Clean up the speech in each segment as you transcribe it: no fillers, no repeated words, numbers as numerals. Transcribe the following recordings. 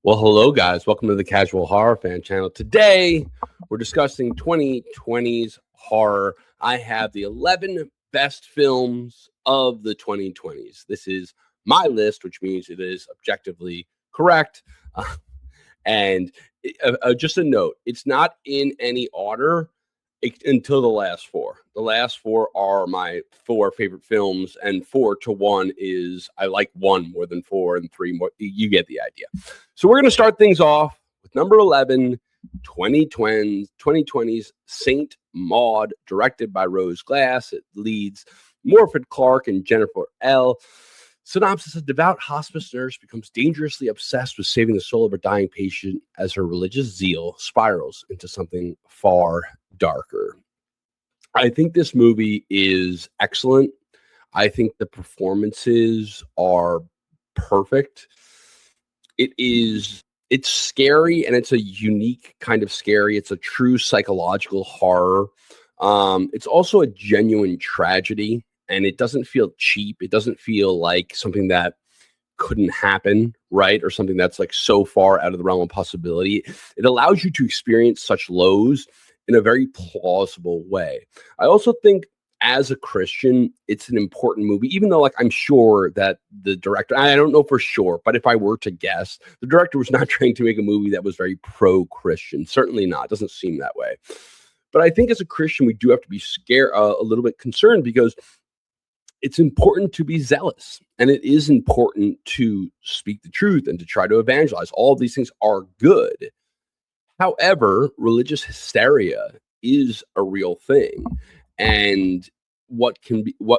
Well, hello, guys. Welcome to the Casual Horror Fan Channel. Today, we're discussing 2020's horror. I have the 11 best films of the 2020s. This is my list, which means it is objectively correct. And just a note, it's not in any order until the last four. The last four are my four favorite films, and 4-1 is I like one more than four, and three more. You get the idea. So we're going to start things off with number 11, 2020's Saint Maud, directed by Rose Glass. It leads Morfydd Clark and Jennifer L. Synopsis: a devout hospice nurse becomes dangerously obsessed with saving the soul of her dying patient as her religious zeal spirals into something far darker. I think this movie is excellent. I think the performances are perfect. It's scary, and it's a unique kind of scary. It's a true psychological horror. It's also a genuine tragedy, and it doesn't feel cheap. It doesn't feel like something that couldn't happen, right? Or something that's like so far out of the realm of possibility. It allows you to experience such lows in a very plausible way. I also think as a Christian, it's an important movie, even though like I'm sure that the director, I don't know for sure, but if I were to guess, the director was not trying to make a movie that was very pro-Christian. Certainly not. It doesn't seem that way. But I think as a Christian, we do have to be scared, a little bit concerned, because it's important to be zealous, and it is important to speak the truth and to try to evangelize. All of these things are good. However, religious hysteria is a real thing, and what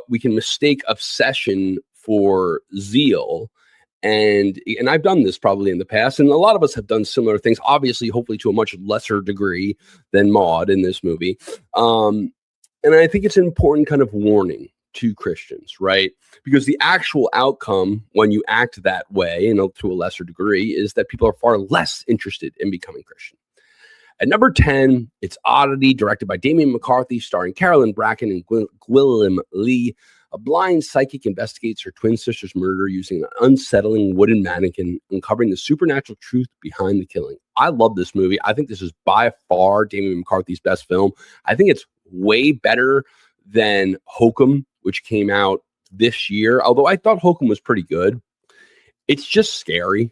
we can mistake obsession for zeal. And I've done this probably in the past, and a lot of us have done similar things, obviously, hopefully to a much lesser degree than Maud in this movie. And I think it's an important kind of warning to Christians, right? Because the actual outcome when you act that way, to a lesser degree, is that people are far less interested in becoming Christian. At number 10, it's Oddity, directed by Damien McCarthy, starring Carolyn Bracken and Gwilym Lee. A blind psychic investigates her twin sister's murder using an unsettling wooden mannequin, uncovering the supernatural truth behind the killing. I love this movie. I think this is by far Damien McCarthy's best film. I think it's way better than Hokum, which came out this year, although I thought Hokum was pretty good. It's just scary.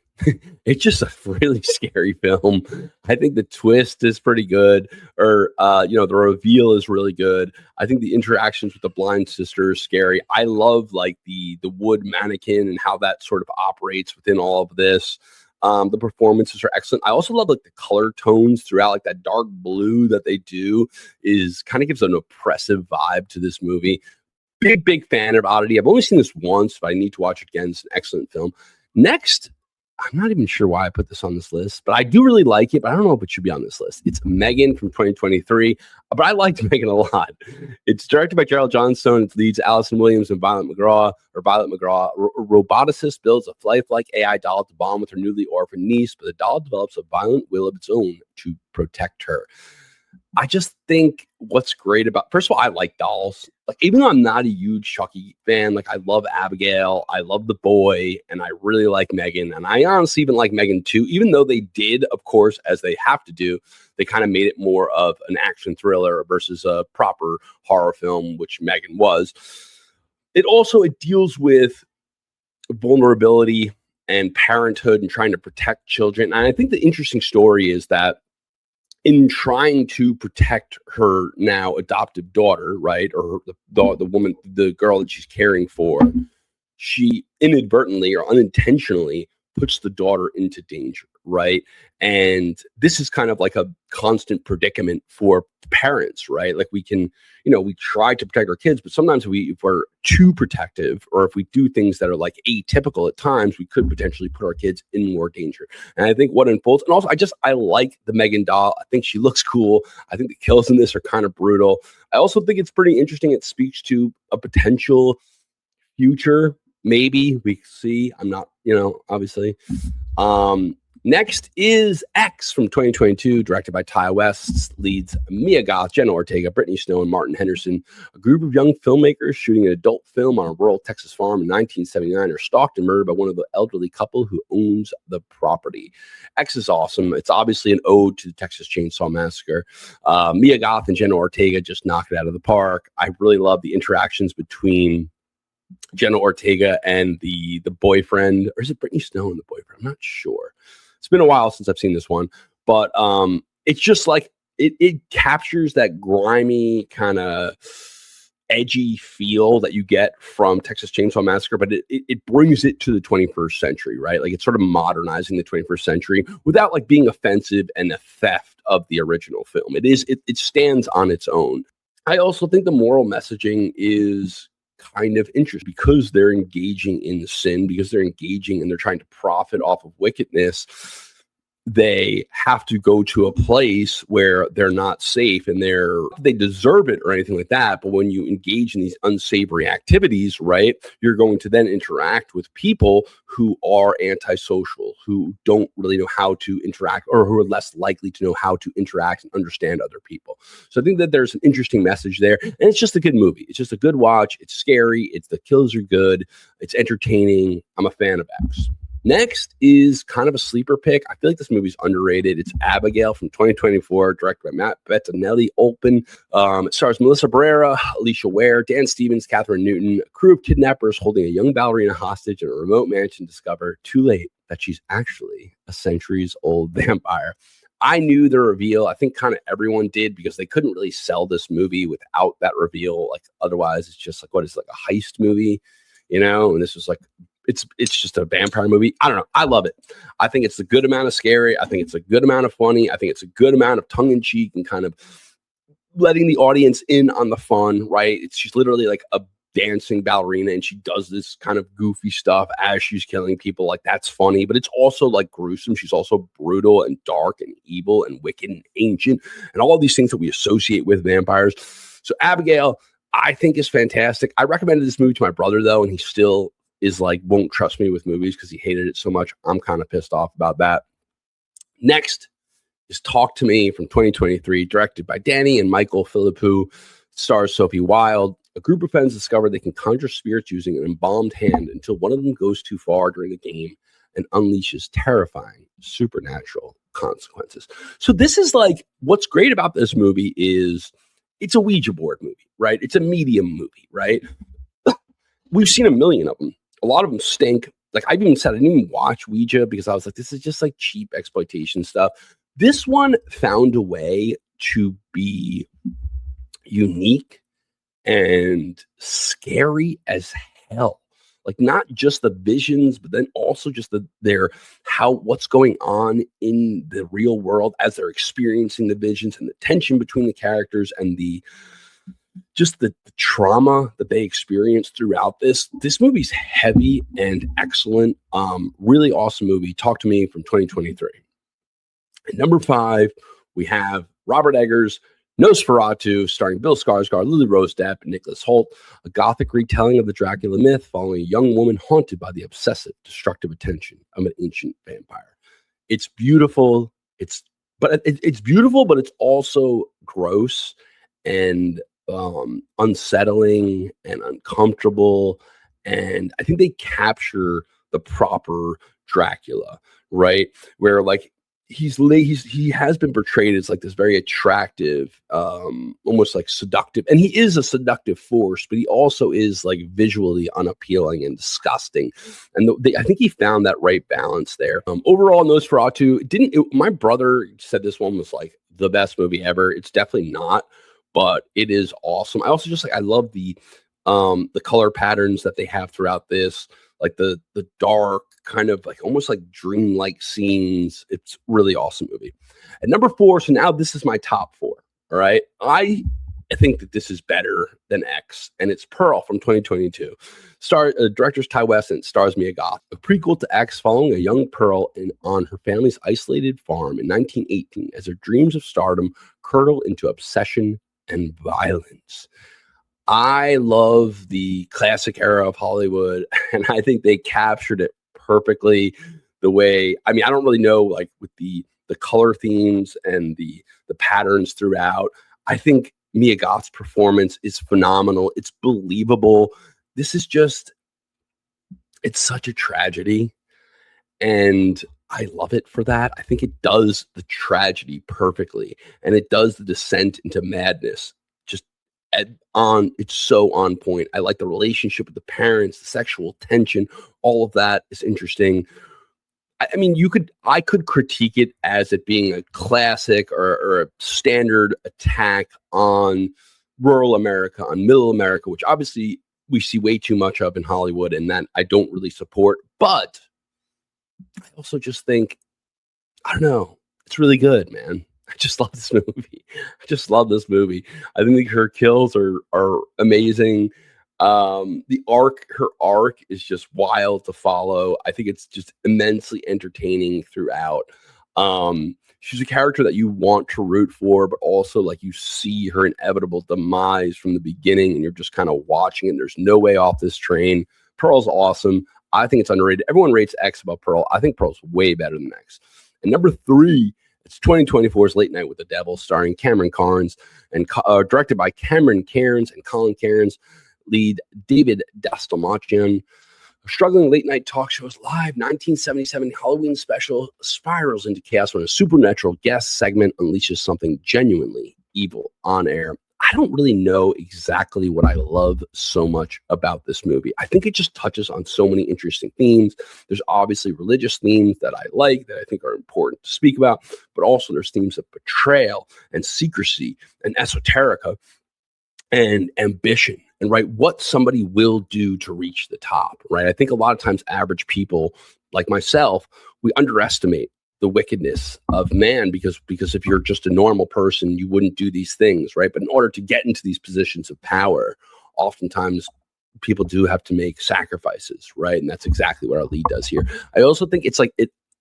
It's just a really scary film. I think the twist is pretty good, or the reveal is really good. I think the interactions with the blind sister is scary. I love like the wood mannequin and how that sort of operates within all of this. The performances are excellent. I also love like the color tones throughout, like that dark blue that they do is kind of gives an oppressive vibe to this movie. Big fan of Oddity. I've only seen this once, but I need to watch it again. It's an excellent film. Next, I'm not even sure why I put this on this list, but I do really like it, but I don't know if it should be on this list. It's Megan from 2023, but I liked Megan a lot. It's directed by Gerald Johnstone. It leads Allison Williams and Violet McGraw. A roboticist builds a lifelike AI doll to bond with her newly orphaned niece, but the doll develops a violent will of its own to protect her. I just think what's great about, first of all, I like dolls. Like, even though I'm not a huge Chucky fan, like I love Abigail, I love the boy, and I really like Megan. And I honestly even like Megan too, even though they did, of course, as they have to do, they kind of made it more of an action thriller versus a proper horror film, which Megan was. It deals with vulnerability and parenthood and trying to protect children. And I think the interesting story is that in trying to protect her now adoptive daughter, right, or the woman, the girl that she's caring for, she inadvertently or unintentionally puts the daughter into danger, right? And this is kind of like a constant predicament for parents, right? Like we can, we try to protect our kids, but sometimes if we're too protective, or if we do things that are like atypical at times, we could potentially put our kids in more danger. And I think what unfolds, and also I like the Megan doll. I think she looks cool. I think the kills in this are kind of brutal. I also think it's pretty interesting. It speaks to a potential future. Maybe we see, I'm not, obviously, Next is X from 2022, directed by Ty West, leads Mia Goth, Jenna Ortega, Brittany Snow, and Martin Henderson. A group of young filmmakers shooting an adult film on a rural Texas farm in 1979 are stalked and murdered by one of the elderly couple who owns the property. X is awesome. It's obviously an ode to the Texas Chainsaw Massacre. Mia Goth and Jenna Ortega just knock it out of the park. I really love the interactions between Jenna Ortega and the boyfriend, or is it Brittany Snow and the boyfriend? I'm not sure. It's been a while since I've seen this one, but it's just like it captures that grimy kind of edgy feel that you get from Texas Chainsaw Massacre, but it brings it to the 21st century, right? Like it's sort of modernizing the 21st century without like being offensive and a theft of the original film. It stands on its own. I also think the moral messaging is kind of interesting because they're engaging in the sin, because they're engaging and they're trying to profit off of wickedness. They have to go to a place where they're not safe and they deserve it or anything like that. But when you engage in these unsavory activities, right, you're going to then interact with people who are antisocial, who don't really know how to interact, or who are less likely to know how to interact and understand other people. So I think that there's an interesting message there, and it's just a good movie. It's just a good watch. It's scary. The kills are good. It's entertaining. I'm a fan of X. Next is kind of a sleeper pick. I feel like this movie's underrated. It's Abigail from 2024, directed by Matt Bettinelli. It stars Melissa Barrera, Alicia Ware, Dan Stevens, Catherine Newton. A crew of kidnappers holding a young ballerina hostage in a remote mansion discover too late that she's actually a centuries-old vampire. I knew the reveal. I think kind of everyone did because they couldn't really sell this movie without that reveal. Like otherwise, it's just like, what is it, like a heist movie, you know? And this was like, it's just a vampire movie. I don't know. I love it. I think it's a good amount of scary. I think it's a good amount of funny. I think it's a good amount of tongue in cheek and kind of letting the audience in on the fun, right? She's literally like a dancing ballerina and she does this kind of goofy stuff as she's killing people. Like that's funny, but it's also like gruesome. She's also brutal and dark and evil and wicked and ancient and all of these things that we associate with vampires. So Abigail, I think is fantastic. I recommended this movie to my brother though, and he still is like, won't trust me with movies because he hated it so much. I'm kind of pissed off about that. Next is Talk to Me from 2023, directed by Danny and Michael Philippou, stars Sophie Wilde. A group of friends discover they can conjure spirits using an embalmed hand until one of them goes too far during the game and unleashes terrifying supernatural consequences. So this is like, what's great about this movie is it's a Ouija board movie, right? It's a medium movie, right? We've seen a million of them. A lot of them stink. Like I've even said, I didn't even watch Ouija because I was like, this is just like cheap exploitation stuff. This one found a way to be unique and scary as hell. Like not just the visions, but then also just what's going on in the real world as they're experiencing the visions and the tension between the characters and the trauma that they experience throughout this. This movie's heavy and excellent. Really awesome movie. Talk to Me from 2023. At number 5, we have Robert Eggers' Nosferatu, starring Bill Skarsgård, Lily Rose Depp, and Nicholas Hoult, a gothic retelling of the Dracula myth following a young woman haunted by the obsessive, destructive attention of an ancient vampire. It's beautiful. It's beautiful, but it's also gross and unsettling and uncomfortable, and I think they capture the proper Dracula, right? Where like he has been portrayed as like this very attractive, almost like seductive, and he is a seductive force, but he also is like visually unappealing and disgusting. And I think he found that right balance there. Overall, Nosferatu my brother said this one was like the best movie ever. It's definitely not, but it is awesome. I also just I love the color patterns that they have throughout this, like the dark kind of like almost like dreamlike scenes. It's really awesome movie. At number 4, so now this is my top 4. All right, I think that this is better than X, and it's Pearl from 2022. Director's Ty West and stars Mia Goth. A prequel to X following a young Pearl on her family's isolated farm in 1918 as her dreams of stardom curdle into obsession and violence. I love the classic era of Hollywood, and I think they captured it perfectly. the way, I mean, I don't really know, like with the color themes and the patterns throughout. I think Mia Goth's performance is phenomenal. It's believable. This is just, it's such a tragedy. And I love it for that. I think it does the tragedy perfectly. And it does the descent into madness just it's so on point. I like the relationship with the parents, the sexual tension, all of that is interesting. I mean, I could critique it as it being a classic or a standard attack on rural America, on middle America, which obviously we see way too much of in Hollywood, and that I don't really support. But I also just think, I don't know, it's really good, man. I just love this movie. I just love this movie. I think her kills are amazing. Her arc is just wild to follow. I think it's just immensely entertaining throughout. She's a character that you want to root for, but also like you see her inevitable demise from the beginning, and you're just kind of watching it. And there's no way off this train. Pearl's awesome. I think it's underrated. Everyone rates X above Pearl. I think Pearl's way better than X. And number 3, it's 2024's Late Night with the Devil, starring Cameron Carnes and directed by Cameron Cairns and Colin Cairns. Lead David Dastmalchian. A struggling late night talk show's live 1977 Halloween special spirals into chaos when a supernatural guest segment unleashes something genuinely evil on air. I don't really know exactly what I love so much about this movie. I think it just touches on so many interesting themes. There's obviously religious themes that I like, that I think are important to speak about, but also there's themes of betrayal and secrecy and esoterica and ambition, and right, what somebody will do to reach the top, right? I think a lot of times average people like myself, we underestimate the wickedness of man because if you're just a normal person, you wouldn't do these things, right? But in order to get into these positions of power, oftentimes people do have to make sacrifices, right? And that's exactly what our lead does here. I also think it's like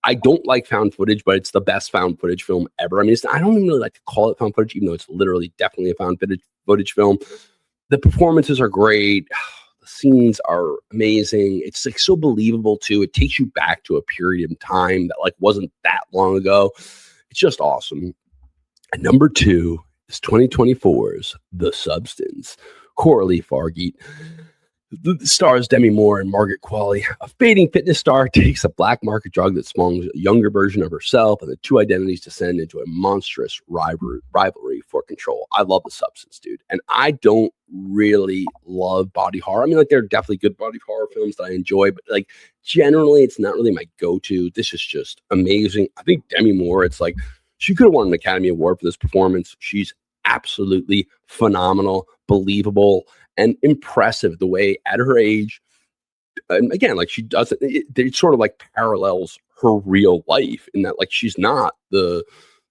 I don't like found footage, but it's the best found footage film ever. I mean, I don't even really like to call it found footage, even though it's literally definitely a found footage film. The performances are great. The scenes are amazing. It's like so believable too. It takes you back to a period in time that like wasn't that long ago. It's just awesome. And number 2 is 2024's The Substance. Coralie Fargeet. The stars Demi Moore and Margaret Qualley. A fading fitness star takes a black market drug that spawns a younger version of herself, and the two identities descend into a monstrous rivalry for control. I love The Substance, dude. And I don't really love body horror. I mean, like, there are definitely good body horror films that I enjoy, but like generally it's not really my go-to. This is just amazing. I think Demi Moore, it's like she could have won an Academy Award for this performance. She's absolutely phenomenal, believable, and impressive the way at her age, and again, like she does it sort of like parallels her real life in that like she's not the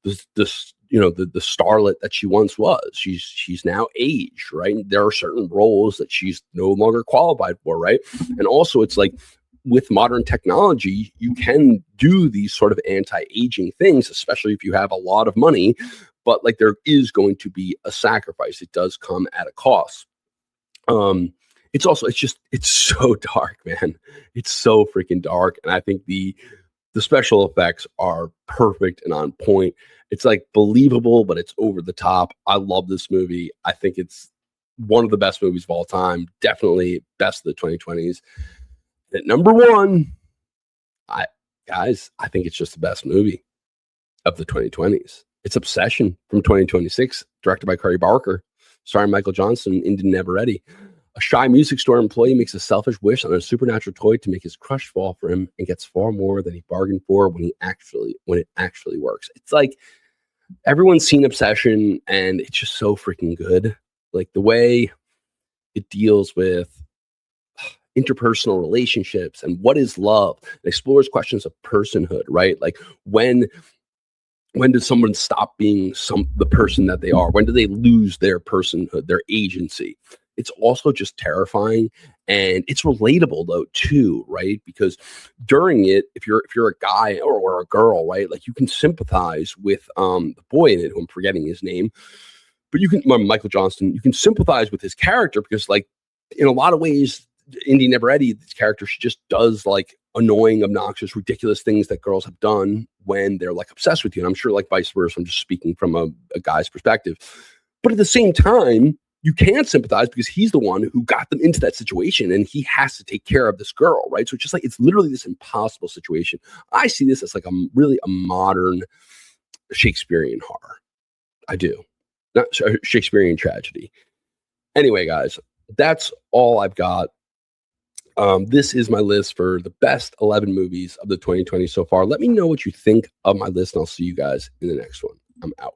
starlet that she once was. She's now aged, right? There are certain roles that she's no longer qualified for, right? And also it's like with modern technology, you can do these sort of anti-aging things, especially if you have a lot of money, but like there is going to be a sacrifice. It does come at a cost. It's so dark, man. It's so freaking dark. And I think the special effects are perfect and on point. It's like believable, but it's over the top. I love this movie. I think it's one of the best movies of all time. Definitely best of the 2020s. At number 1, I think it's just the best movie of the 2020s. It's Obsession from 2026, directed by Curry Barker, starring Michael Johnson and Indy Neveretti. A shy music store employee makes a selfish wish on a supernatural toy to make his crush fall for him and gets far more than he bargained for when it actually works. It's like everyone's seen Obsession and it's just so freaking good. Like the way it deals with interpersonal relationships and what is love. It explores questions of personhood, right? Like when does someone stop being the person that they are? When do they lose their personhood, their agency? It's also just terrifying, and it's relatable though too, right? Because during it, if you're a guy or a girl, right, like you can sympathize with the boy in it, who I'm forgetting his name, but Michael Johnston, you can sympathize with his character because, like, in a lot of ways, Indy Neveretti, this character, she just does like annoying, obnoxious, ridiculous things that girls have done when they're like obsessed with you. And I'm sure like vice versa. I'm just speaking from a guy's perspective. But at the same time, you can sympathize because he's the one who got them into that situation and he has to take care of this girl, right? So it's just like, it's literally this impossible situation. I see this as like really a modern Shakespearean horror. I do. Not Shakespearean tragedy. Anyway, guys, that's all I've got. This is my list for the best 11 movies of the 2020s so far. Let me know what you think of my list, and I'll see you guys in the next one. I'm out.